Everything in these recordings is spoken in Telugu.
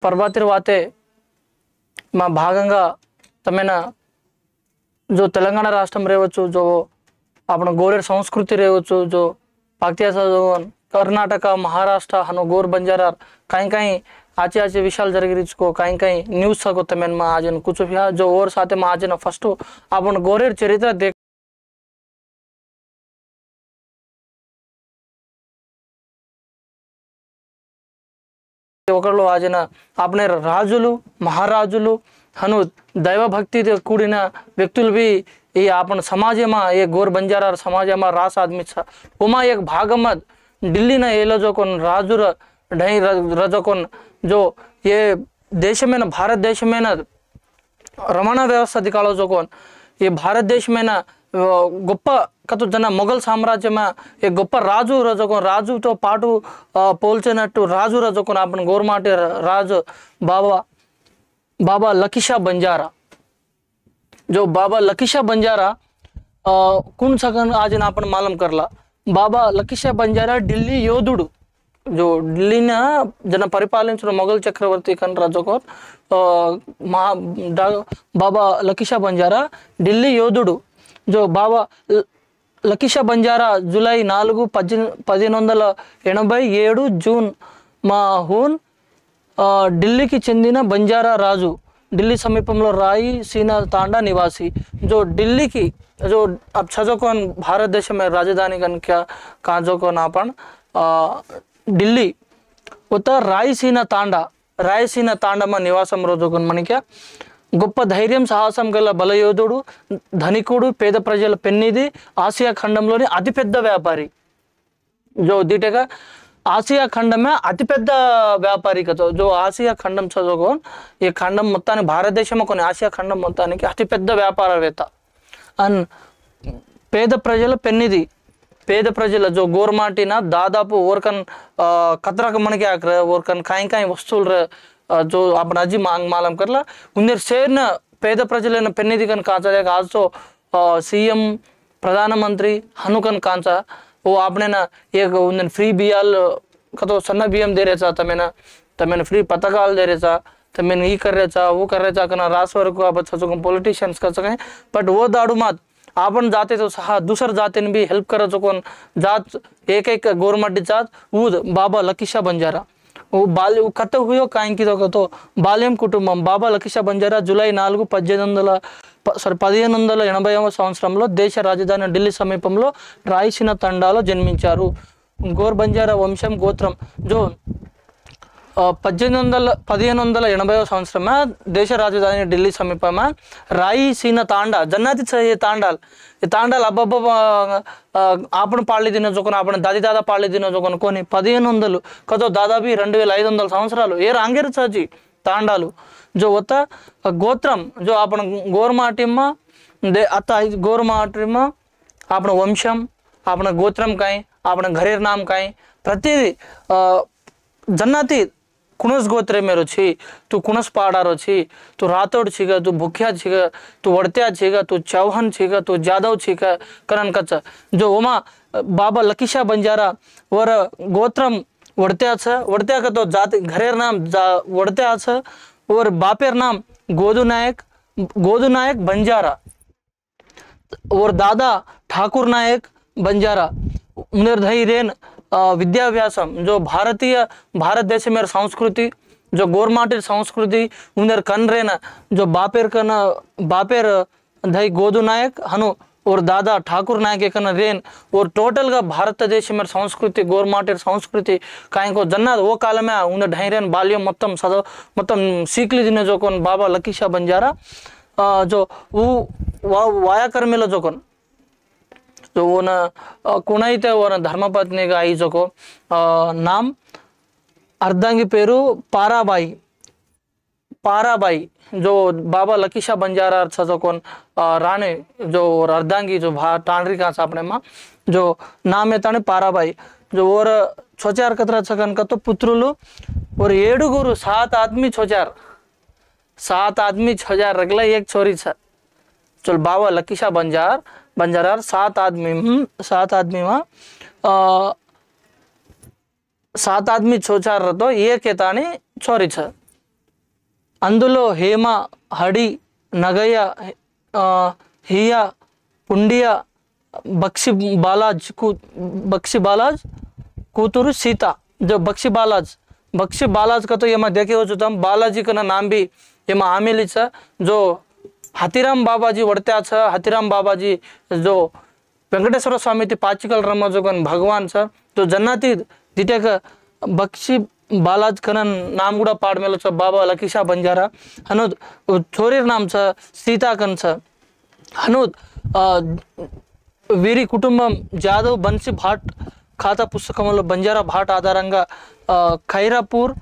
पर्वतिरवाते మా భాగంగా తమైన जो తెలంగాణ రాష్ట్రం రేవచ్చు जो आपण गोरेर संस्कृती రేవచ్చు जो पाक्त्याचा जो कर्नाटक महाराष्ट्र हनो गोर बंजारा काही काही आचे आचे विशाल जरगिरीचको काही काही न्यूज सको तमेन मा आजन कुछ भी जो और साथे मा आजन फर्स्ट आपण गोरेर चरित्र देख ఒకళ్ళు ఆజన आपने రాజులు మహారాజులు హను దైవ భక్తితో కూడిన వ్యక్తులు भी ये आपण समाजमा ये गोर बंजारा समाजमा रास आदमी छ उमा एक भागमा दिल्ली न एलो जो कोन राजु र ढई रजो कोन जो ये देश में न भारत देश में न रमणा व्यवस्था दिखालो जो कोन ये भारत देश में न గొప్ప కత జన మొఘల్ సామ్రాజ్యమ ఏ గొప్ప రాజు రజకు రాజుతో పాటు పోల్చినట్టు రాజు రజకు आपण గోర్మాటి రాజు बाबा लकीशा बंजारा जो बाबा लकीशा बंजारा कौन सकन आज आपण मालूम करला बाबा लकीशा बंजारा ఢిల్లీ యోధుడు जो ఢిల్లీ न जन పరిపాలించిన మొఘల్ చక్రవర్తి కన్ రాజకు बाबा लकीशा बंजारा ఢిల్లీ యోధుడు जो बाबा लकीशा बंजारा जुलाई 4 1887 जून మా హూన్ ఢిల్లీకి చెందిన బంజారా రాజు ఢిల్లీ సమీపంలో రాయి సీనా తాండా నివాసి जो दिल्ली की जो अब छजोकोन भारत देश में राजधानी कन क्या काजोकोन आपण दिल्ली उत रायसीना तांडा में निवासम रोजोकोन मणिक्या గొప్ప ధైర్యం సాహసం గల బలయోధుడు ధనికుడు పేద ప్రజల పెన్నిది ఆసియా ఖండంలోని అతిపెద్ద వ్యాపారి जो దీటగా ఆసియా ఖండమే అతిపెద్ద వ్యాపారికతో जो ఆసియా ఖండం చదువుకోన్ ఈ ఖండం మొత్తానికి భారతదేశంలో కొన్ని ఆసియా ఖండం మొత్తానికి అతిపెద్ద వ్యాపారవేత్త అండ్ పేద ప్రజల పెన్నిది పేద ప్రజల जो గోర్మాటిన దాదాపు ఓర్కన్ కత్రక మనకి ఓర్కన్ కాయి కాయి వస్తువులు जो आपण आजी मांग मालूम करला उन्हें शेर न पेद प्रजलन पेन्निधि कन कांचा आज तो सीएम प्रधानमंत्री हनुकन कांचा वो आपने ना एक उन्हें फ्री बियाल कतो सन्ना बियम दे रहे तमेन फ्री पथकाल दे रहे तमेन ई कर रहे वो कर रहे कना रास वरकू आप पॉलिटिशियंस कर सकें बट वो दाड़ू मात आपण जाते तो सहा दूसर जाते भी हेल्प कर चुकोन जात एक गवर्नमेंट जात ऊद बाबा लकीशा बंजारा वो बाल्य कथ हुयो कायंकी तो बाल्यम कुटुंबम बाबा लकीशा बंजारा जुलाई 4 1580వ సంవత్సరంలో దేశ రాజధాని ఢిల్లీ సమీపంలో రాయసీన తండాలో జన్మించారు గోర్ బంజారా వంశం గోత్రం जो 1580వ సంవత్సరమ దేశ రాజధాని ఢిల్లీ సమీపమ రాయసీన తాండా జన్నాతి ये तांडाल अब्ब आपण पाळी दिन जो आपण दादी दादा पाळी दिन जो कोनी 1500 कतो दादापी 2500 సంవత్సరాలు ఏ రాంగేరు చాచి तांडालू जो होता गोत्रम जो आपण गोरमाटिमा दे आता गोरमाटिमा आपण वंशम आपण गोत्रम काय आपण घरेर नाम काय प्रति जन्नाती कुणस गोत्रे मेरो छी तू कुणस पाडारो छी तू रातोड छीगा तू भुखिया छीगा तू वड़त्या छीगा तू चौहान छीगा तू जादव छीगा करन कच जो ओमा बाबा लकीशा बंजारा वर गोत्रम वड़त्या का तो जात घरेर नाम वड़त्या और बापेर नाम गोदू नायक बंजारा और दादा ठाकुर नायक बंजारा निर्धैर्यन विद्याभ्यासम जो भारत देश में संस्कृति जो गोरमाटी संस्कृति उन्हें कन रेना जो बापेर धई गोदू नायक हनु और दादा ठाकुर नायक कन रेन और टोटल का भारत देश में संस्कृति गोरमाटी संस्कृति काई को जन्ना वो काल में उन्हें ढैरेन बाल्यम మొత్తం सीखली दिन जो कोन बाबा लकीशा बंजारा जो वो वायाकर्मीलो जो कोन तो वो न कुणाइते वो न धर्मपत्नी का आई जो को नाम अर्धांगी पेरू पाराबाई जो बाबा लकीशा बंजारा जो कोन राणे जो अर्धांगी जो टांडरी का अपने माँ जो नाम है ताने पाराबाई जो और छोचार कतरा छकन का तो पुत्रुलु और 7 आदमी सात आदमी छोजार रगला एक छोरी छ चल बाबा लकीशा बंजारा 7 आदमी में 7 आदमी छोचार तो एक तानी छोरी छ అందులో హేమ, హడి, నగయ, హియా, పుండియా, बख्शी बालाज बख्शी बालाज कूतुरु सीता। जो बख्शी बालाज का तो ये मैं देखे हो चुका हूँ। बालाजी का नाम भी ये मैं आमिली छ। जो हाथीराम बाबाजी वड़त्या छ, हाथीराम बाबाजी जो वेंकटेश्वर स्वामी ती पाचिकल रमजोगन भगवान छ। तो जन्नती दिटे का बख्शी बालाज कन नाम गुड़ा पाड़ मेलो छ बाबा लकीशा बंजारा हनुद छोरी नाम छ सीता कन छ हनुद వీరి కుటుంబం జాదవ్ బన్సీ భాట్ ఖాతా పుస్తకంలో బంజారా భాట్ ఆధారంగా ఖైరాపూర్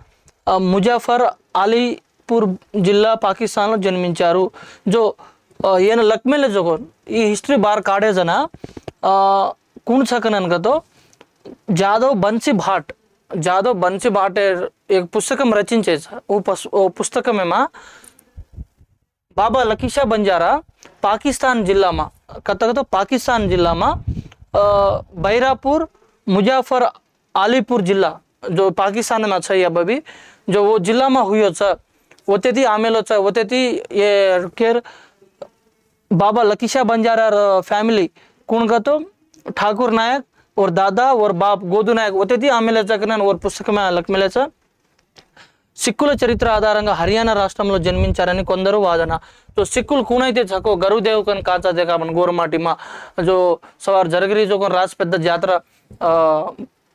ముజాఫర్ అలీపూర్ జిల్లా పాకిస్తాన్లో జన్మించారు। जो येन लकमेले जोगोन ఈ हिस्ट्री बार काढे जना कोण छकनन का तो जादव बन्सी भाट एक पुस्तकम रचिंचे ओ पुस्तकमेमा बाबा लकीशा बंजारा पाकिस्तान जिल्ला में कथा तो पाकिस्तान जिल्ला में बैरापुर मुजाफर अलीपुर जिल्ला जो पाकिस्तान में छ अब भी जो वो जिल्ला में हुयो छ वतेती आमेलो छ वतेती ये केर बाबा लकीशा बंजारा फैमिली कौन का तो ठाकुर नायक और दादा और बाप गोदू नायक वतेती आमेले छ और पुस्तक में लकमेले छ। సిక్కుల చరిత్ర ఆధారంగా హర్యానా రాష్ట్రంలో జన్మించారని కొందరు వాదన। तो सिक्कुल कूनैते छको गरुदेव कन काचा देखा अपन गोरमाटी मा जो सवार जरगरी जो कन राज पेद्द जात्रा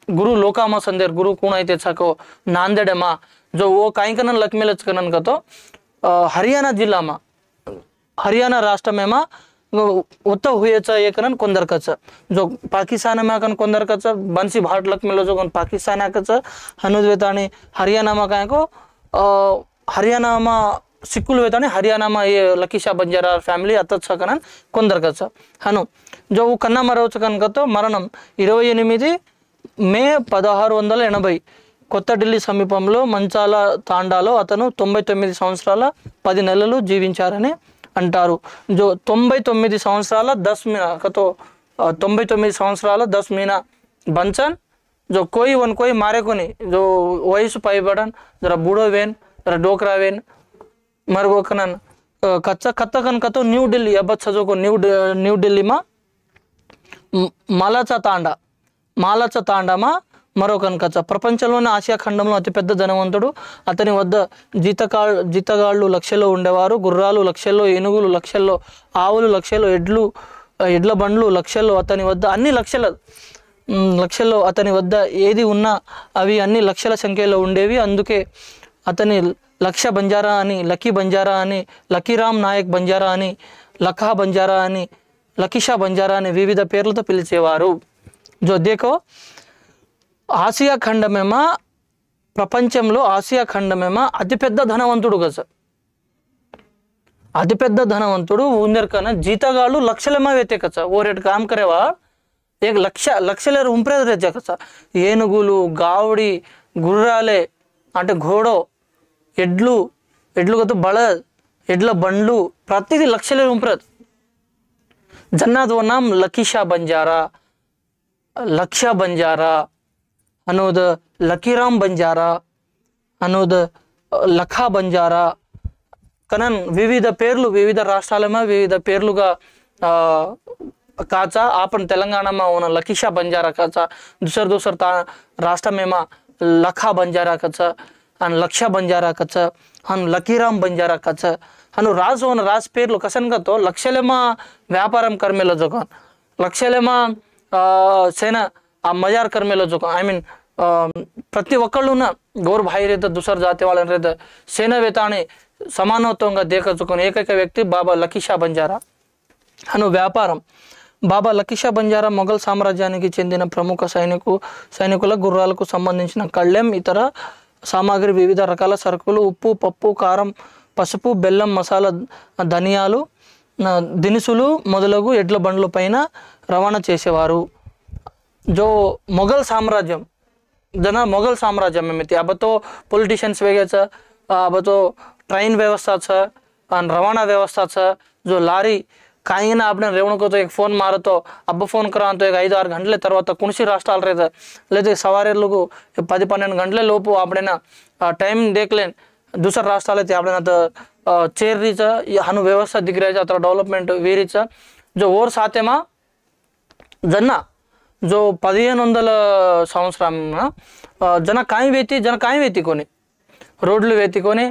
गुरु लोकामा संदेर गुरु कूनैते छको नांदेड मा जो वो काई कनन लकमेलच कनन का तो हरियाणा जिल्ला मा हरियाणा राष्ट्र में मा उत हुए छ एक कनन कोंदर का छ। जो पाकिस्तान में कन कोंदर का छ बंसी भाट लकमेलो जो कन पाकिस्तान का छ हनुद वेतानी हरियाणा में काए को हरियाणा में सिक्कुल वेतानी हरियाणा में ये लकीशा बंजारा फैमिली अत छ कनन कोंदर का छ हनु जो वो कन्ना मरव छ कन का तो మరణం 28 మే 1680 కొత్త ఢిల్లీ సమీపంలో మంచాల తాండాలో అతను 99 సంవత్సరాల 10 నెలలు జీవించారని అంటారు। जो 99 సంవత్సరాల 10 महीना का तो 99 సంవత్సరాల 10 महीना बंचन जो कोई मारे को नहीं जो वयसु पैबड़न जरा बूढ़ो वेन जरा डोकरा वेन मरगो कनन कच्चा कत्ता कन का तो न्यू दिल्ली अब सजो को न्यू दिल्ली में మాలాచా తాండా మరొకన్ కథ। ప్రపంచంలోని ఆసియా ఖండంలో అతిపెద్ద ధనవంతుడు। అతని వద్ద జీతగాళ్ళు లక్షల్లో ఉండేవారు। గుర్రాలు లక్షల్లో, ఏనుగులు లక్షల్లో, ఆవులు లక్షల్లో, ఎడ్ల బండ్లు లక్షల్లో, అతని వద్ద అన్ని లక్షల్లో అతని వద్ద ఏది ఉన్నా అవి అన్ని లక్షల సంఖ్యలో ఉండేవి। అందుకే అతని లక్ష బంజారా అని, లక్కీ బంజారా అని, లక్కీరామ్ నాయక్ బంజారా అని, లఖా బంజారా అని, లకీషా బంజారా అని వివిధ పేర్లతో పిలిచేవారు। जो देखो ఆసియా ఖండమేమా ప్రపంచంలో ఆసియా ఖండమేమా అతిపెద్ద ధనవంతుడు కదా। అతిపెద్ద ధనవంతుడు ఉందర్ కన్నా జీతగాళ్ళు లక్షలమే వేతే కదా। ఓ రేట్ కామ్ కరేవా एक లక్షల ఉంప్రే రేతే కదా। ఏనుగులు, గావడి, గుర్రాలే అంటే ఘోడో, ఎడ్లు కతో బళద్, ఎడ్ల బండ్లు ప్రతిది లక్షల ఉంప్రద్। జన్నాద్ वो नाम लकीशा बंजारा, लक्षा बंजारा ಅನ್ನೋದ లకీరామ్ బంజారా ಅನ್ನೋದ లఖా బంజారా కనన్ వివిధ పేర్లు వివిధ రాష్ట్రాలમાં వివిధ పేర్లుగా काचा आपण तेलंगाना में होना लकीशा बंजारा काचा दूसर राष्ट्र में लखा बंजारा काचा अन लक्षा बंजारा काचा अन लकीराम बंजारा काचा अनु राज होना राज पेर्लु कसन का तो लक्षलेमा व्यापारम कर्मेलो जोकन लक्षलेमा सेना आ मजार कर्मेलो जोकन आई मीन प्रति ఒక్కళ్ళున గౌర్ భాई रहता दूसर जाति वाले रहता सेना वेताने समानत्వంగా देखचुకొని ఏకైక వ్యక్తి బాబా లకీషా బంజారా అను వ్యాపారం। బాబా లకీషా బంజారా మొఘల్ సామ్రాజ్యానికి చెందిన ప్రముఖ సైనికుల గుర్రాలకు సంబంధించిన కళ్ళెం, ఇతర సామాగ్రి, వివిధ రకాల సరుకులు, ఉప్పు, పప్పు, కారం, పసుపు, బెల్లం, మసాలా, ధనియాలు, దినుసులు మొదలగు ఎడ్ల బండ్ల పైన రవాణా చేసేవారు। जो మొఘల్ సామ్రాజ్యం మొఘల్ సామ్రాజ్యం में अब तो पॉलिटिशियन्स वेगे छ, अब तो ट्रेन व्यवस्था छ, रवाना व्यवस्था छ। जो लारी कहीं ना आपने रेवण को तो एक फोन मारो तो अब फोन करा तो एक 5-6 గంటల తర్వాత कुणसी राष्ट्राल रहता लेते सवारे लोग 10-12 గంటల లోపు आपने ना टाइम देख लें दुसऱ्या राष्ट्राला ते आपण आता चेरीचं हानु व्यवस्था दिग्रायचं आता डेव्हलपमेंट వీరిचं जो ఓర్ సాతేమా జన్న जो 1500 సంవత్సరం జన కాయి వేతి कोणी रोडలు వేతికొని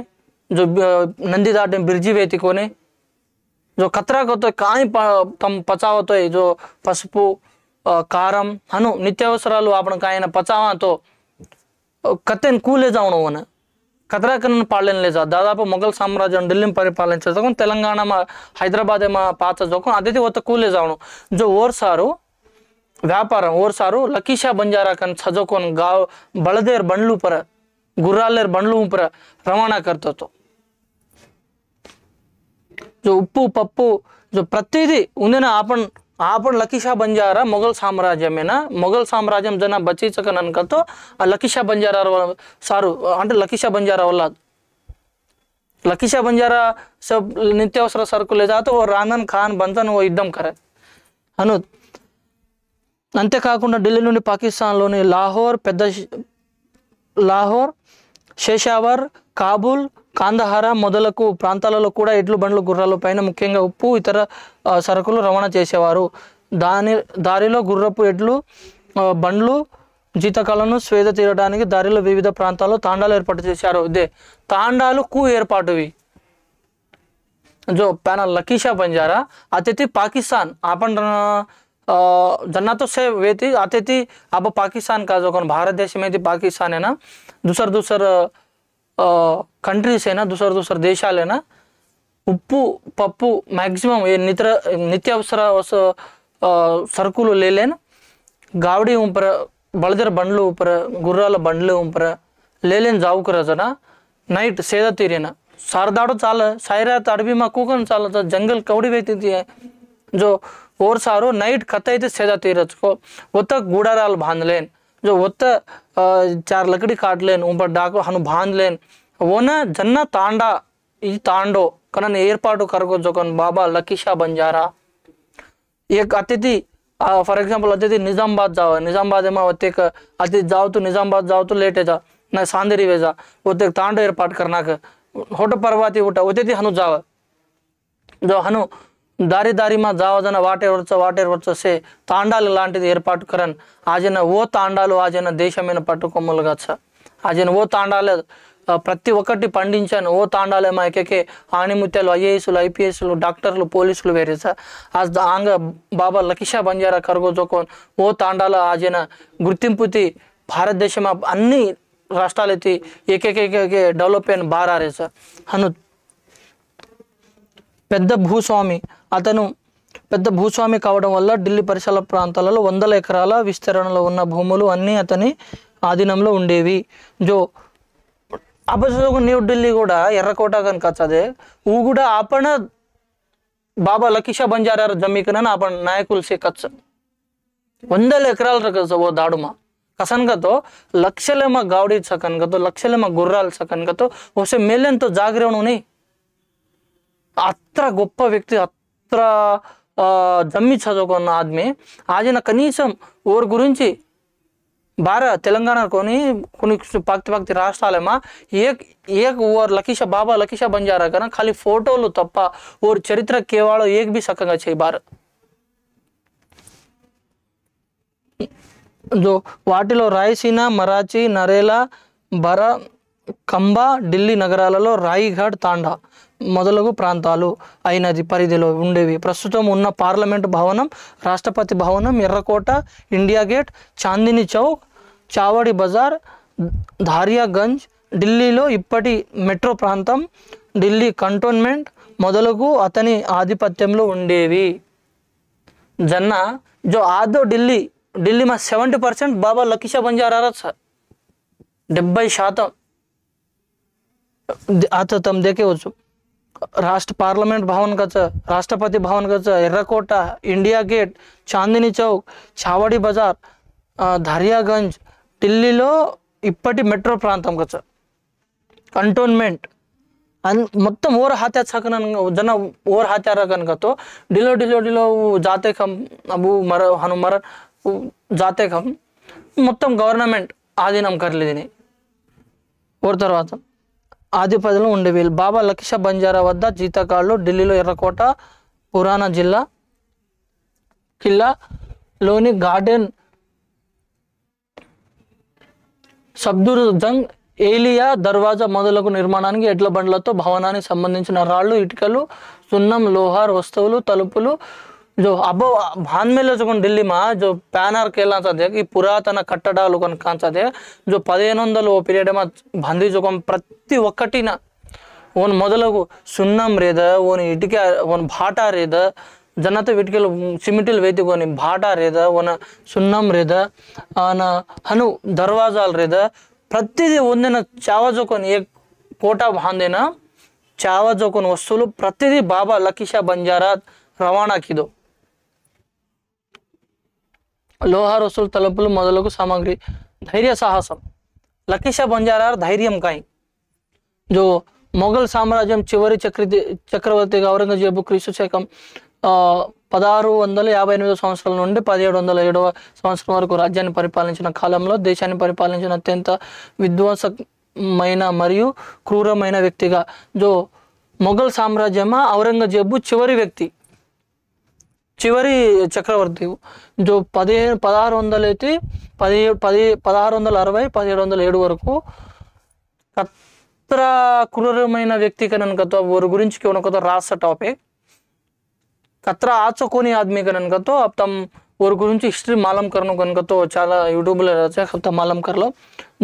जो नंदी दाटे ब्रिड्जी వేతికొని जो खतरा होतोय काय तम पचाव होतोय जो पసుపు కారం हनु నిత్యావసరాలు आपण काय ना पचावा तो कतेन कूले जावणं खतरा करून पाळलेले जा दादाపు మొఘల్ సామ్రాజ్యం ఢిల్లీని పరిపాలించేదకు తెలంగాణ మా హైదరాబాద్ మా పాత జోకు అదే వత కూలే जावणं जो ఓర్ సారు వ్యాపారం ఓర్ సారు లకీషా బంజారా కన్ సజోకొన్ గావ్ బళదేర్ బండ్లు पर गुर्रालेर బండ్లు पर रवाना करतो तो जो उप्पू पप्पू जो प्रतिदि उन्हें आपण लकीशा बंजारा मुघल साम्राज्य में ना मुघल साम्राज्य जना बचीचकन अनकतो लकीशा बंजारा सारू అంటే लकीशा बंजारा वाला लकीशा बंजारा सब नित्यावसर सरकु ले जातो और रानन खान बंधन वो युद्धం करे అను అంతే కాకుండా ఢిల్లీ నుండి పాకిస్తాన్లోని లాహోర్ షేషావర్ కాబూల్ కాందహార మొదలగు ప్రాంతాలలో కూడా ఎడ్లు బండ్లు గుర్రాల పైన ముఖ్యంగా ఉప్పు ఇతర సరుకులు రవాణా చేసేవారు దారిలో గుర్రపు ఎడ్లు బండ్లు జీతకాలను స్వేద తీరడానికి దారిలో వివిధ ప్రాంతాల్లో తాండాలు ఏర్పాటు చేశారు ఇదే తాండాలు కు ఏర్పాటువి जो पैना लकीशा बंजारा आते थे पाकिस्तान आपण जन्ना तो से वेती आते थी अब पाकिस्तान का जो कौन भारत देश में थी पाकिस्तान है ना दूसर कंट्रीज है ना दूसर देशाल है ना उप्पू पप्पू मैक्सिमम ये नित्यावसर सरकुलु ले लेन गावड़ी ऊपर बळदेर बंड्लू ऊपर गुर्राल बंड्लू ऊपर ले लेन जाऊ कर जना नाइट सेदा तीरेना सारदाड़ो चाल सायरात अडवी में कूकन चाल जंगल कवड़ी वेती है जो और सारो नाइट खता थे सेदा तीरच को वो तक गुड़ाराल बांध लेन जो वो चार लकड़ी काट लेन ऊपर डाको हनु बांध लेन वो ना जन्ना तांडा ई तांडो कनन एर्पाटु करको जो कन बाबा लकीशा बंजारा एक अतिथि फॉर एग्जांपल अतिथि निजामाबाद जाओ निजामाबाद में वो एक अतिथि जाओ तो निजामाबाद जाओ तो लेटे जा ना सांदेरी वे जा वो तांडो एर्पाट करना के होट पर्वती उठ अतिथि हनु जाव जो हनु दारी दारी में जाव जना वाटेर वर्च से तांडाल लांटिది ఏర్పాటు करन आजन वो तांडाలు आजन దేశమైన పట్టుకొమ్మలుగా आजन वो तांडाले ప్రతి ఒక్కటి పండించాను ఓ తాండాలే మా ఏకే ఆణిముత్యాలు ఐఏఎస్లు ఐపీఎస్లు డాక్టర్లు పోలీసులు వేరే సార్ आज आंग बाबा लकीशा बंजारा करगो जो कोन वो तांडाला आजन గుర్తింపుతి భారతదేశం అన్ని రాష్ట్రాలైతే ఏకేకే డెవలప్మెంట్ బారారే సార్ హను పెద్ద భూస్వామి అతను పెద్ద భూస్వామి కావడం వల్ల ఢిల్లీ పరిసర ప్రాంతాలలో 100 ఎకరాల విస్తరణలో ఉన్న భూములు అన్నీ అతని ఆధీనంలో ఉండేవి जो अब न्यू दिल्ली కూడా ఎర్రకోట కనుక చదే ऊ కూడా आपण बाबा लकीशा बंजारा जमीकन आपण नायकुल से कच्च 100 ఎకరాల रकच वो दाडुमा कसन का तो लक्षले में गावड़ी सकन का तो लक्षले में गुर्राल सकन का तो उसे मेलन तो जागरण नहीं अत्र गोप्प व्यक्ति अत्र जम्मी చదువుకున్న आदमी आज ना कनीसम और गुరించి बारा तेलंगाना कोनी पाक्ति राष्ट्रालेमा एक और लकीशा बाबा लकीशा बंजारा का खाली फोटोలు तप्प और चरित्र केवल एक भी सकंगा चाहिए बार जो వాటిలో రాయసీనా మరాఠీ నరేలా బర కంబా ఢిల్లీ నగరాలలో రాయిఘాట్ తాండా మొదలగు ప్రాంతాలు అయినది పరిధిలో ఉండేవి ప్రస్తుతం ఉన్న పార్లమెంట్ భవనం రాష్ట్రపతి భవనం ఎర్రకోట ఇండియా గేట్ చాందిని చౌక్ చావడి బజార్ ధారియాగంజ్ ఢిల్లీలో ఇప్పటి మెట్రో ప్రాంతం ఢిల్లీ కంటోన్మెంట్ మొదలగు అతని ఆధిపత్యంలో ఉండేవి జన్న जो आदो दिल्ली में 70% बाबा लकीशा बंजारा 70% आता तम देखे राष्ट्र पार्लमेंट भवन का राष्ट्रपति भवन का एर्रकोट इंडिया गेट चांदनी चौक चावड़ी बाजार धारियागंज ఢిల్లీలో ఇప్పటి మెట్రో ప్రాంతం का कंटोनमेंट మొత్తం ఓర్ हात्या सकन जन ओर हात्या रकन का तो डिलो जाते खम अब मर हनु मर जाते खम మొత్తం गवर्नमेंट ఆధీనం करलेदिनी और తర్వాత ఆధిపత్యంలో ఉండేవి. బాబా లక్ష బంజారా వద్ద జీతకాళ్ళు ఢిల్లీలో ఎర్రకోట పురాణా జిల్లా కిల్లాలోని గార్డెన్ సబ్దుర్జంగ్ ఏలియా దర్వాజా మొదలగు నిర్మాణానికి ఎడ్ల బండ్లతో భవనానికి సంబంధించిన రాళ్ళు, ఇటుకలు, సున్నం, లోహార్ వస్తువులు, తలుపులు जो अब भान में जो ఢిల్లీ మా जो पैनर केला चाहते ఈ పురాతన కట్టడాలు కనుక కాంచదే जो 1500 పీరియడ్ మా బంది जो ప్రతి ఒక్కటిన ఓన్ మొదలగు సున్నం రేద ఓన్ ఇటుక ఓన్ భాటా రేద జనత ఇటుకలు సిమెంటల్ వేతికొని భాటా రేద ఓన సున్నం రేద ఆన హను దర్వాజాలు రేద ప్రతిది ಒಂದಿನ చావజోకొని ఏ కోటా బాందేనా చావజోకొని వస్తువులు ప్రతిది బాబా లఖీషా బంజారా రవాణా కిదో లోహార్ వస్తువులు తలుపులు మొదలగు సామాగ్రి ధైర్య సాహసం లఖీషా బంజారా ధైర్యం కాయి जो మొఘల్ సామ్రాజ్యం చివరి చక్రవర్తిగా ఔరంగజేబు క్రీస్తు శకం 1658 సంవత్సరాల నుండి 1707 సంవత్సరం వరకు రాజ్యాన్ని పరిపాలించిన కాలంలో దేశాన్ని పరిపాలించిన అత్యంత విధ్వంసమైన మరియు క్రూరమైన వ్యక్తిగా जो మొఘల్ సామ్రాజ్యమా ఔరంగజేబు చివరి చక్రవర్తి जो 1600 అయితే 1660 1707 వరకు కత్రా క్రూరమైన వ్యక్తి కనుక వారి గురించి కొనకొత రాస్తా టాపిక్ कतरा आचकोनी आदमी का ननका तो अब तम और गुरुंची हिस्ट्री मालूम करने को ननका तो चाला यूट्यूब ले रहते हैं अब तम मालूम कर लो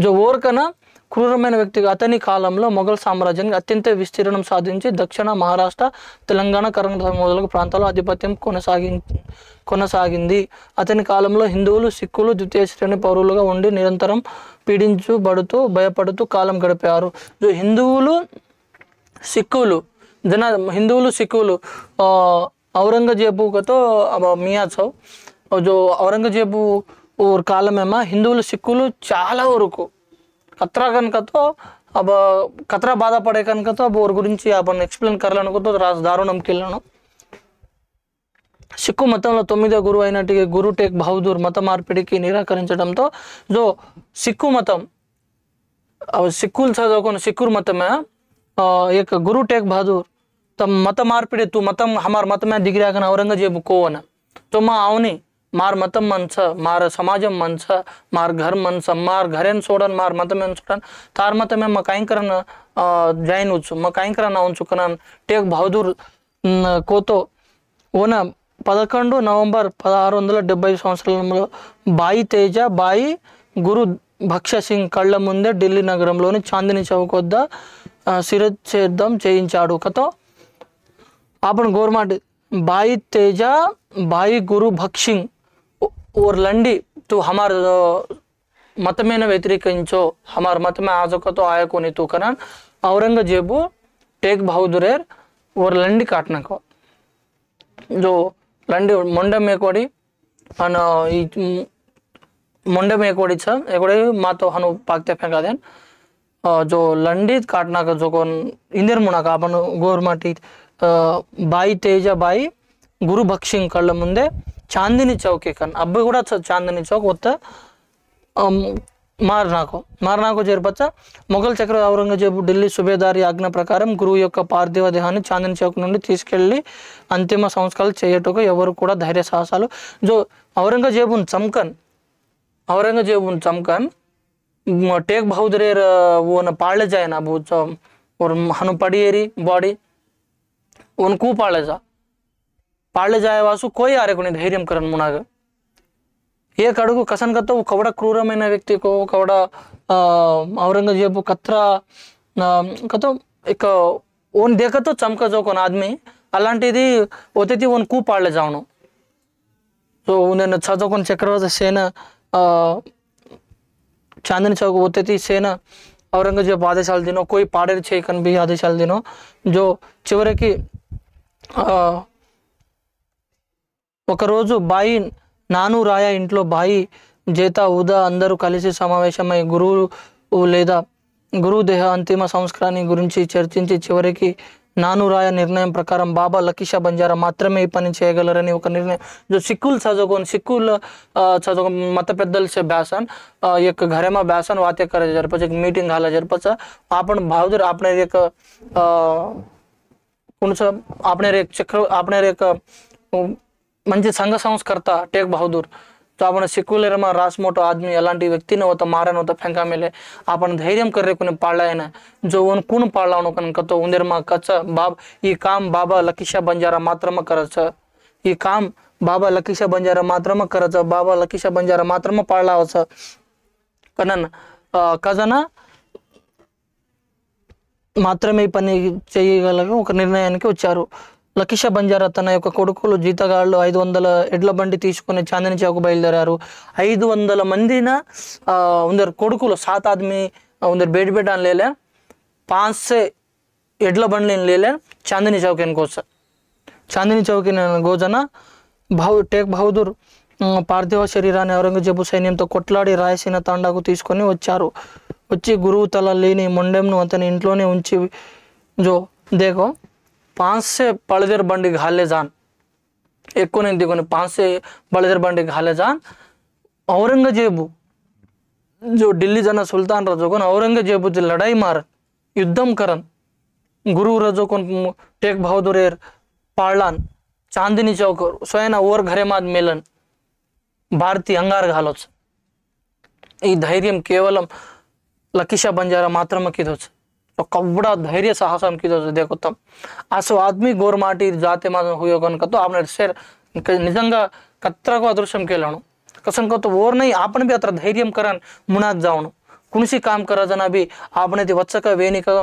जो और का ना క్రూరమైన వ్యక్తిగా అతని కాలంలో మొఘల్ సామ్రాజ్యానికి అత్యంత విస్తీర్ణం సాధించి దక్షిణ మహారాష్ట్ర తెలంగాణ కర్ణాటక మొదలగు ప్రాంతాల్లో ఆధిపత్యం కొనసాగింది. అతని కాలంలో హిందువులు సిక్కులు ద్వితీయ శ్రేణి పౌరులుగా ఉండి నిరంతరం పీడించబడుతూ భయపడుతూ కాలం గడిపారు. హిందువులు సిక్కులు औरंगजेबू का तो अब मियाँ छो जो औरंगजेबू और काल में माँ हिंदुవులు సిక్కులు చాలా వరకు కత్రా కనుక तो अब కత్రా బాధ పడే కనుక तो अब और గురించి आपण ఎక్స్ప్లెయిన్ కర్లనుకో तो దారుణం కిల్లను సిక్కు మతంలో 9వ గురువు అయినట్టు గురు టేక్ బహదూర్ మత మార్పిడికి నిరాకరించడంతో जो సిక్కు మతం సిక్కులు చదువుకున్న సిక్కురు मतమే एक गुरु टेक बहादुर तब मत मारपीड़े तू मतम हमार मत में दिख रहा है औरंगजेब को ना तो माँ आवनी मार मतम मनस मार समाजम मनस मार घर मनस मार घरेन सोडन मार मत में सोडन तार मत में मैं काई करन जाइन उच्चु मैं काई करन उच्चु कनन टेक बहादुर को तो वो ना 11 నవంబర్ 1670 సంవత్సరంలో బాయి తేజ బాయి గురు భక్ష సింగ్ కళ్ళ ముందే ఢిల్లీ నగరంలోని చాందిని చౌక్ వద్ద శిరచ్ఛేదం చేయించాడు. కతో आपण गवर्नमेंट भाई तेजा भाई गुरु भक्षिंग और लंडी तू हमार मत में न व्यतिरिकिंचो हमार मत में आज का तो आया को नहीं तू करन औरंगजेबू टेक बहादुरेर और लंडी काटना को जो लंडी मोंडे में कोड़ी अन मोंडे में कोड़ी छ एकोड़े मा तो हनु पाकते फेंका देन जो लंडी काटना का जो कौन इंदर मुना का अपन गवर्नमेंट బాయి తేజ బాయి గురు భక్షింగ్ కళ్ళ ముందే చాందిని చౌక్ కన్ అబ్బాయి కూడా చాందిని చౌక్ వద్ద మారనాకో చేర్పచ్చ మొఘల్ చక్రవర్తి ఔరంగజేబు ఢిల్లీ సుబేదారి ఆజ్ఞ ప్రకారం గురువు యొక్క పార్థివ దేహాన్ని చాందిని చౌక్ నుండి తీసుకెళ్లి అంతిమ సంస్కారాలు చేయటకు ఎవరు కూడా ధైర్య సాహసాలు जो औरंगजेबुन चमकन टेक बहादुरेर वो न पाले जाए ना वो और हनु पड़िएरी बॉडी उनको पाले जाए वासु कोई आरे को धैर्य करन मुनाग एक अड़गु कसन का तो कवड़ा क्रूरమైన व्यक्ति को कवड़ा औरंगजेबु कत्रा कतो एक ओन देखा तो चमका जो कोन आदमी అలాంటిది ఒతితి ఓన్ కు పాడలే జావను సో నేను చదువుకున్న చక్రవర్తి సేన चांदनी चौक होते थी सेना औरंगजेब आदेशाल दिनों कोई पाड़े చేయకन भी आदेशाल दिनों जो చివరికి ఒక రోజు బాయి నాను రాయ ఇంట్లో బాయి జేత ఉదా అందరూ కలిసి సమావేశమై గురువు లేదా గురు దేహ అంతిమ సంస్కారాన్ని గురించి చర్చించి చివరికి నానురాయ నిర్ణయం ప్రకారం బాబా లక్కీషా బంజారా మాత్రమే ఈ పని చేయగలరని ఒక నిర్ణయం जो सिखुल चौकोन सिखुल चौक मत पेद्दलचे ब्यासन एक घरेमा ब्यासन वाते करे जरपच एक मीटिंग घाला जरपच आपण बहादूर आपने एक कोणचं आपने एक चक्र आपने एक म्हणजे संघ संस्कर्ता टेक बहादूर तो आपण सिखुलेरमा रास मोठो आदमी एलांटी व्यक्ती नव्हता मारा नव्हता फेंका मेले आपण धैर्यम करे कोणी पाळलाय ना जो वन कोण पाळला नको कतो उंदरमा कच बाब ಈ काम बाबा लकीशा बंजारा मात्रम करायचं ಈ काम बाबा लकीशा बंजारा मात्रम करायचं बाबा लकीशा बंजारा मात्रम पाळलावचं कारण కజనా మాత్రమే ఈ పని చేయగలగా ఒక నిర్ణయానికి వచ్చారు లక్కీషా బంజారా తన యొక్క కొడుకులు జీతగాళ్ళు 500 ఎడ్ల బండి తీసుకొని చాందిని చౌక్ బయలుదేరారు 500 మందిన उधर కొడుకులు 7 आदमी उधर बेड बेड ले ले 500 ఎడ్ల బండ్లు ले ले चांदनी चौक इनको चांदनी चौक गोजना टेक बहादूर పార్థివ శరీరాన్ని ఔరంగజేబు సైన్యంతో కొట్లాడి రాయసీన తాండాకు తీసుకొని వచ్చారు వచ్చి గురువు తల లేని మొండెంను అతని ఇంట్లోనే ఉంచి जो देखो 500 बळदेर बंडी घाले जान ఎక్కువ నేను దిగుని 500 बळदेर बंडी घाले जान औरंगजेबू जो दिल्ली जना सुल्तान रजो कोण औरंगजेबू ची लढाई मार युद्धम करन गुरु रजो कोण टेक बहादूर पाळलान चांदनी चौक स्वयं ओर घरे माद मेलन भारतीय अंगार घालोच ఈ ధైర్యం కేవలం లక్కీషా బంజారా మాత్రమే కిదోచ్ कवड़ा धैर्य साहसन की देखो तब असो आदमी गोरमाटी जाते मा हुयो कन तो आपने शेर निजंगा कत्रा को अदृश्यम केलाणु कसन को तो ओर नहीं आपने भी अत्र धैर्यम करन मुनाक जावणु कुणसी काम करा जना भी आपने ती वत्सक वेनी का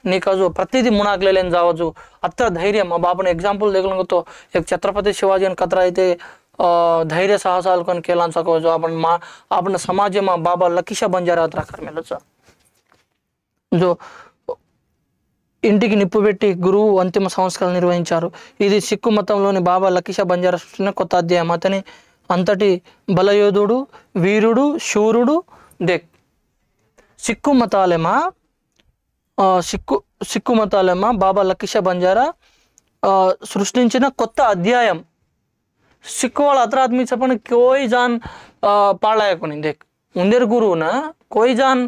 निकाजो प्रतिदि मुनाक लेलेन जावजो अत्र धैर्यम अब आपने एग्जांपल देखलो तो एक छत्रपति शिवाजी अन कत्रा అయితే धैर्य साहसाल कन केलान सको जो आपण समाज में बाबा लकीशा बंजारा अत्र करमेलच जो ఇంటికి నిప్పు పెట్టి గురువు అంతిమ సంస్కారాలు నిర్వహించారు ఇది సిక్కు మతంలోని బాబా లక్కీషా బంజారా సృష్టించిన కొత్త అధ్యాయం అతని అంతటి బలయోధుడు వీరుడు శూరుడు దేక్ సిక్కు మతాలేమా బాబా లక్కీషా బంజారా సృష్టించిన కొత్త అధ్యాయం సిక్కు వాళ్ళ అത്ര आदमी छपन कोई जान पाळाय कोणी देख उंदेर गुरु ना कोई जान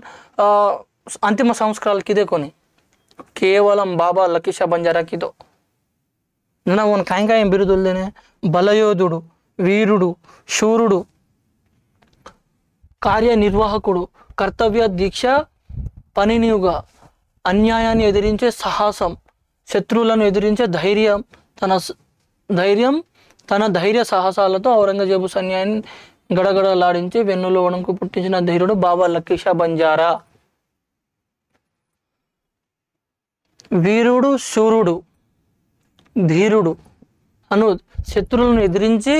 अंतिम संस्काराలు किदे कोणी కేవలం బాబా లక్కీషా బంజారా కిదో నా వన్ కాయం బిరుదుల్దేనే బలయోధుడు వీరుడు శూరుడు కార్యనిర్వాహకుడు కర్తవ్య దీక్ష పనినియుగా అన్యాయాన్ని ఎదిరించే సాహసం శత్రువులను ఎదిరించే ధైర్యం తన ధైర్య సాహసాలతో ఔరంగజేబు సైన్యాన్ని గడగడలాడించి వెన్నులో వణుకు పుట్టించిన ధీరుడు బాబా లక్కీషా బంజారా వీరుడు శూరుడు ధీరుడు అను శత్రువులను ఎదిరించి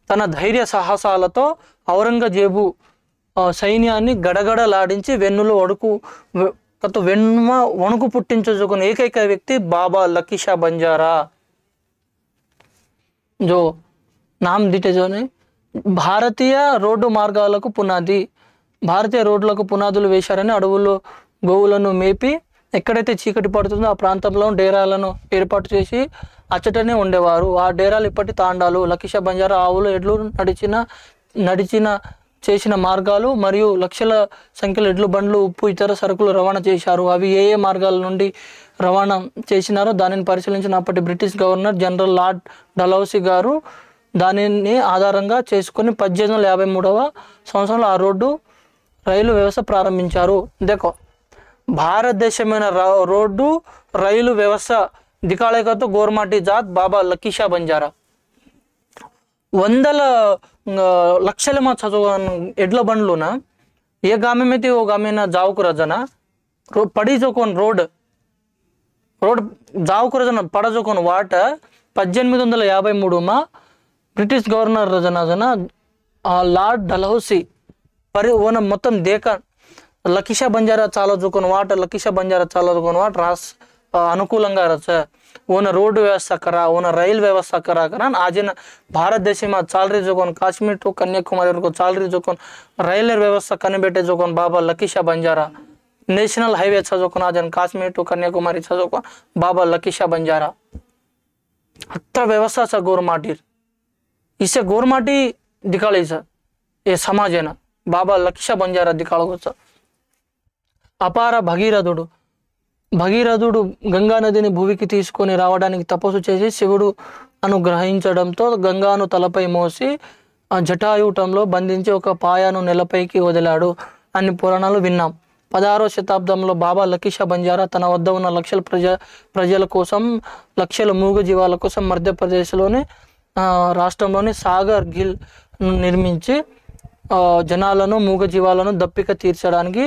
తన ధైర్య సాహసాలతో ఔరంగజేబు సైన్యాన్ని గడగడలాడించి వెన్నులో వణుకు పుట్టించుకున్న ఏకైక వ్యక్తి బాబా లక్కీషా బంజారా जो नाम दिटे जो ने భారతీయ రోడ్డు మార్గాలకు పునాది భారతీయ రోడ్లకు పునాదులు వేశారని అడవుల్లో గోవులను మేపి ఎక్కడైతే చీకటి పడుతుందో ఆ ప్రాంతంలో డేరాలను ఏర్పాటు చేసి అచ్చటనే ఉండేవారు ఆ డేరాలు ఇప్పటి తాండాలు లక్కీషా బంజారా ఆవులు ఎడ్లు నడిచిన చేసిన మార్గాలు మరియు లక్షల సంఖ్యలో ఎడ్లు బండ్లు ఉప్పు ఇతర సరుకులు రవాణా చేశారు అవి ఏ మార్గాల నుండి రవాణా చేసినారో దానిని పరిశీలించిన అప్పటి British governor general lord Dalhousie గారు దానిని ఆధారంగా చేసుకొని 1853వ సంవత్సరంలో ఆ రోడ్డు రైలు వ్యవస్థ ప్రారంభించారు देखो భారతదేశమైన రోడ్డు రైలు వ్యవస్థ దికాళేకతో గోర్మాటి జాత్ బాబా లక్కీషా బంజారా వందల లక్షల మా చదువు ఎడ్ల బండ్లునా ఏ गामे में थी वो गामे ना जाओ को रजना पड़ी जो कौन रोड जाओ को रजना पड़ा जो कौन वाट 1853 मा ब्रिटिश गवर्नर रजना లార్డ్ డల్హౌసీ ఓన మొత్తం దేక లక్కీషా బంజారా చాలా జోకొన వాట లక్కీషా బంజారా చాలా జోకొన వాట రాస్ అనుకూలంగా రచ ఓన రోడ్ వ్యవస్థ కరా ఓన రైల్ వ్యవస్థ కరా కరా ఆజిన भारत देश में चाल रही जोकोन काश्मीर टू कन्याकुमारी को चाल रही जोकोन రైల్ వ్యవస్థ కనిబెట్టే జోకోన్ బాబా లక్కీషా బంజారా नेशनल हाईवे चौदुकुना जन काश्मीर टू कन्याकुमारी चौदुको बाबा लकीशा बंजारा हत्र व्यवस्था स गोरमाटीर इसे गोरमाटी दिखाळी स ये समाजेन बाबा लकीशा बंजारा दिखाळगोच అపార భగీరథుడు గంగా నదిని భూమికి తీసుకొని రావడానికి తపస్సు చేసి శివుడు అనుగ్రహించడంతో గంగాను తలపై మోసి జటాయుటంలో బంధించి ఒక పాయను నెలపైకి వదిలాడు అని పురాణాలు విన్నాం. 16వ శతాబ్దంలో బాబా లకీషా బంజారా తన వద్ద ఉన్న లక్షల ప్రజల కోసం, లక్షల మూగజీవాల కోసం మధ్యప్రదేశ్లోని రాష్ట్రంలోని సాగర్ గిల్ నిర్మించి జనాలను మూగజీవాలను దప్పిక తీర్చడానికి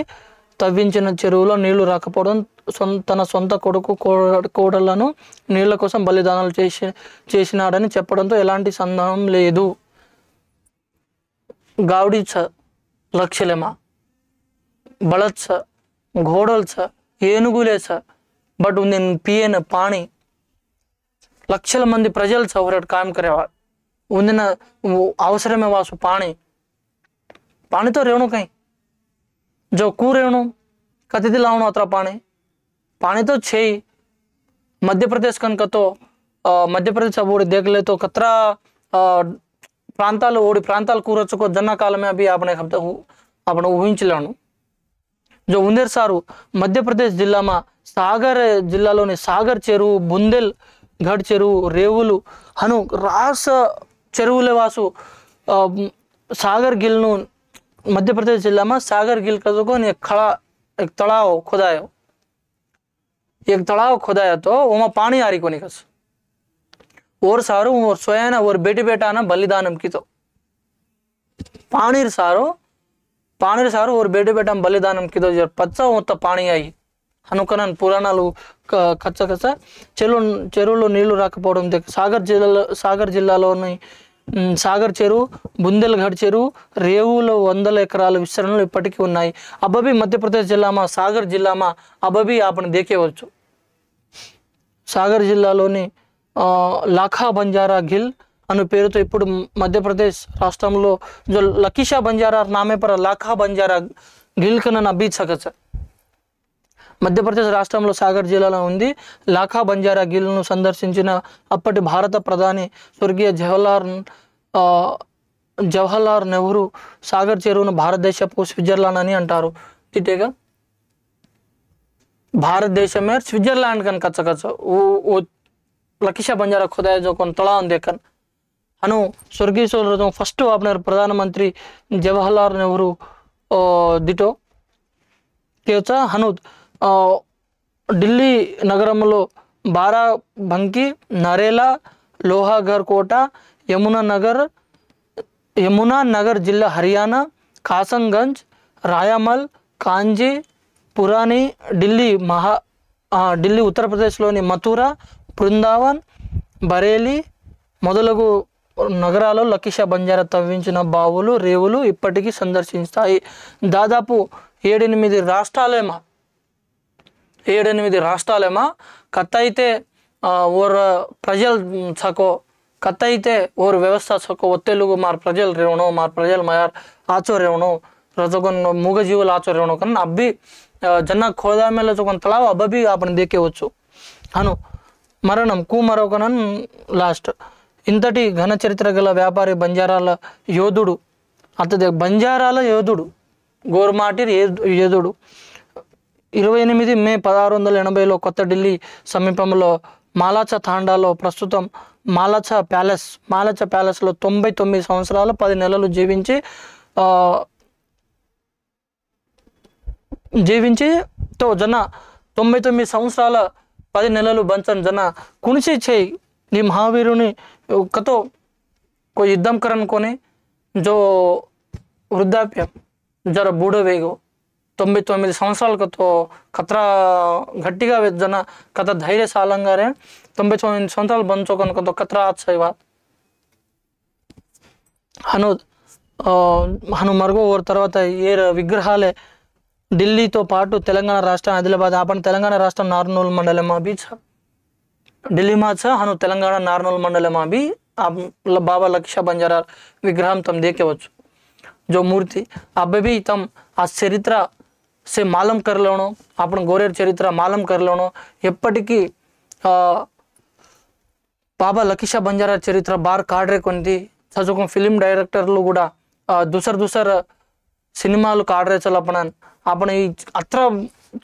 తవ్వించిన చెరువులో నీళ్లు రాకపోవడం తన సొంత కొడుకు కోడళ్లను నీళ్ల కోసం బలిదానాలు చేసినాడని చెప్పడంతో ఎలాంటి సందేహం లేదు. गावडी छ लक्षलेमा बळद छ घोडल छ ఏనుగులే छ बट उन्हें पियन पानी లక్షల మంది ప్రజలు సవరట్ काम करेवा उन्हें అవసరమే వాసు पानी तो रेवणु कहीं जो कू रेवणु कति लावणु अत्र पानी तो छे मध्य प्रदेश कनक तो मध्य प्रदेश अब देख ले तो कतरा प्रांताలు ఓడి ప్రాంతాలు కూరొచ్చుకో జన్న కాలమే అవి આપણે ఊహించలేను. जो उंदेर सारू मध्य प्रदेश जिला में सागर जिल्लालोनी सागर చెరువు బుందెల్ ఘడ్ చెరువు రేవులు హను రాస చెరువులే వాసు सागर गिल नु मध्य प्रदेश जिला में सागर गिल का जो एक तलाव खोदाया तो वहाँ पानी आ रही को निकस और सारो और स्वयं और बेटी बेटा ना बलिदानम की तो पानी सारो और बेटी बेटा बलिदानम की तो जब पच्चा होता पानी आई हनुकनन पुराणाలు కచ్చ చెరువులో నీళ్లు రాకపోవడం సాగర్ జిల్లాలోని సాగర్ చెరువు బుందెల్ ఘడ్ చెరువు రేవులో 100 ఎకరాల విస్తరణలు ఇప్పటికీ ఉన్నాయి. అబబి మధ్యప్రదేశ్ జిల్లామా సాగర్ జిల్లామా అబబి आपण దేకేవచ్చు. సాగర్ జిల్లాలోని లాఖా బంజారా గిల్ అను పేరుతో ఇప్పుడు మధ్యప్రదేశ్ రాష్ట్రంలో जो లకీషా బంజారా నామే पर లాఖా బంజారా గిల్ కన అబి సకచ మధ్యప్రదేశ్ రాష్ట్రంలో సాగర్ జిల్లాలో ఉంది. లాఖా బంజారా గిల్ను సందర్శించిన అప్పటి భారత ప్రధాని స్వర్గీయ జవహర్లాల్ నెహ్రూ సాగర్ చెరువును భారతదేశపు స్విట్జర్లాండ్ అని అంటారు. తిట్టేగా भारत देश में स्विट्जरलैंड कन कच्चा वो लकीशा बंजारा खुदाया जो कौन तलाव देखन हनु स्वर्गीय फर्स्ट अपने प्रधानमंत्री जवाहरलाल नेहरू दिटो केचा हनु ఢిల్లీ నగరంలో బారాబంకి నరేలా లోహాగర్ కోట యమునా నగర్ జిల్లా హర్యానా కాసంగంజ్ రాయమల్ కాంజీ పురాని ఢిల్లీ ఉత్తరప్రదేశ్లోని మథురా బృందావన్ బరేలీ మొదలగు నగరాల్లో లకీషా బంజారా తవ్వించిన బావులు రేవులు ఇప్పటికీ సందర్శిస్తాయి. దాదాపు 7-8 రాష్ట్రాలేమా కత్తయితే और ప్రజలు సకో కత్తయితే और व्यवस्था సకో ఒత్తెలుగు మార్ ప్రజలు రేవణో మార్ ప్రజలు మయార్ ఆచో రేవణో రజగన్ మూగ జీవులు ఆచో రేవణో కన్నా అబ్బి జన్న ఖోదా మేల జొకన్ తలావ్ అబ్బి आपण దేకేవచ్చు అను మరణం కుమరోకనన్ లాస్ట్ ఇంతటి ఘన చరిత్ర గల వ్యాపారి బంజారాల యోధుడు అతడే బంజారాల యోధుడు గోర్మాటిర్ యోధుడు 28 మే 1680లో కొత్త ఢిల్లీ సమీపంలో మాలాచా తాండాలో ప్రస్తుతం మాలాచా ప్యాలెస్లో 99 సంవత్సరాలు 10 నెలలు జీవించి తో జన 99 సంవత్సరాల 10 నెలలు బంచన్ జన కుణిచి చేయి నీ మహావీరుని కతో कोई युद्धम करन कोने जो वृद्धाप्य जरा बूढ़ो वेगो 99 సంవత్సరాలకు तो खतरा गट्टिगा जन कथ धैर्य सालंगारे 99 సంవత్సరాలు బంచోకన్ तो खतरा आछवा हनु मरगो और తర్వాత ఏ విగ్రహాలే ఢిల్లీతో పాటు తెలంగాణ రాష్ట్రం ఆదిలాబాద్ आपण తెలంగాణ రాష్ట్రం నార్నూల్ మండలం भी छ दिल्ली में छ हनु तेलंगाना नारनूल मंडल में भी आप बाबा लकीशा बंजारा विग्रह तम देखे जो मूर्ति अब भी तम आ चरित्र से मालूम कर लेनो आपण गोरेर चरित्र मालूम कर लेनो ఎప్పటికీ బాబా లకీషా బంజారా చరిత్ర బార్ కాడ్రే కొంది సజుకం ఫిల్మ్ డైరెక్టర్లు కూడా दुसर సినిమాలు కాడ్రే చలపనన్ आपण ఈ అత్ర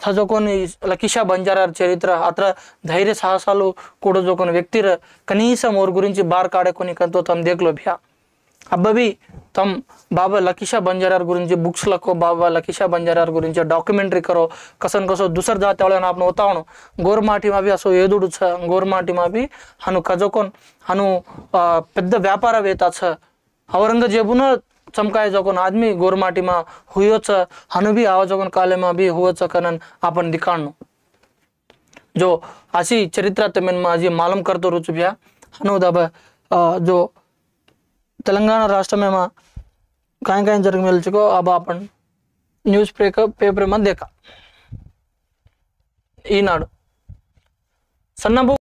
సజుకొని లకీషా బంజారా చరిత్ర అత్ర ధైర్య సాహసాలు కూడా జోకొని వ్యక్తిర కనీసం ఓర్ గురించి బార్ కాడే కొని కంతో తమ్ దేఖ్లో భ్యా అబ్బవి तम बाबा लकीशा बंजारा गुరించి बुक्स लखो बाबा लकीशा बंजारा गुరించి डॉक्यूमेंटरी करो कसन कसो दुसर जात वाळ्यान आपण होतावणो गोरमाटी मा भी असो एदुडु छ गोरमाटी मा भी हनु कजोकोन हनु पेद्द व्यापारवेत्त छ औरंगजेबुन चमकाय जोकोन आदमी गोरमाटी मा हुयो छ हनु भी आवा जोकोन काले मा भी हुयो छ कनन आपण दिखाणो जो अशी चरित्र तमेन मा जी मालूम करतो रुचुभ्या हनु दब जो तेलंगाना राष्ट्र में काय जरग मिल चुको अब अपन न्यूज़ पेपर में देखा ईनाडु सन्नबू